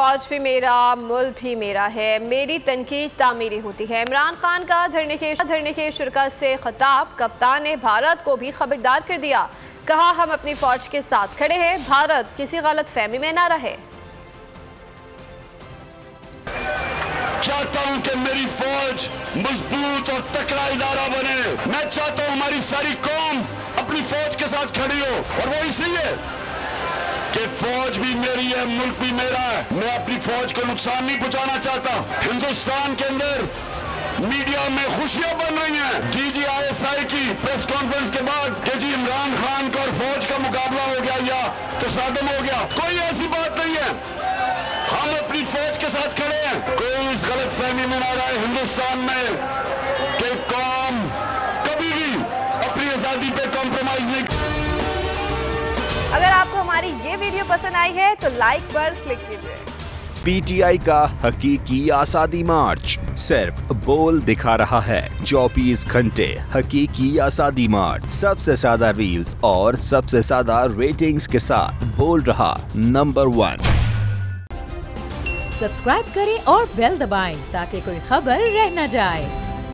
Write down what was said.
फौज भी मेरा, मुल्क भी मेरा है, मेरी तनकीद तामीरी होती है। इमरान खान का धरने के शुरका से खिताब। कप्तान ने भारत को भी खबरदार कर दिया, कहा हम अपनी फौज के साथ खड़े हैं, भारत किसी गलत फहमी में ना रहे। चाहता हूं कि मेरी फौज मजबूत और तकड़ा इदारा बने। मैं चाहता हूं हमारी सारी कौम अपनी फौज के साथ खड़ी हो, और वो इसलिए कि फौज भी मेरी है, मुल्क भी मेरा है। मैं अपनी फौज को नुकसान नहीं पहुंचाना चाहता। हिंदुस्तान के अंदर मीडिया में खुशियां बन रही हैं DGISI की प्रेस कॉन्फ्रेंस के बाद कि जी इमरान खान का और फौज का मुकाबला हो गया या तसादम हो गया। कोई ऐसी बात नहीं है, हम अपनी फौज के साथ खड़े हैं। कोई इस गलत फहमी में ना रहे हिंदुस्तान में कि कौम कभी भी अपनी आजादी पे कॉम्प्रोमाइज नहीं। अगर आपको हमारी ये वीडियो पसंद आई है तो लाइक पर क्लिक कीजिए। PTI का हकीकी आज़ादी मार्च सिर्फ बोल दिखा रहा है। 24 घंटे हकीकी आज़ादी मार्च, सबसे ज्यादा रील्स और सबसे ज्यादा रेटिंग्स के साथ बोल रहा नंबर 1। सब्सक्राइब करें और बेल दबाएं ताकि कोई खबर रह न जाए।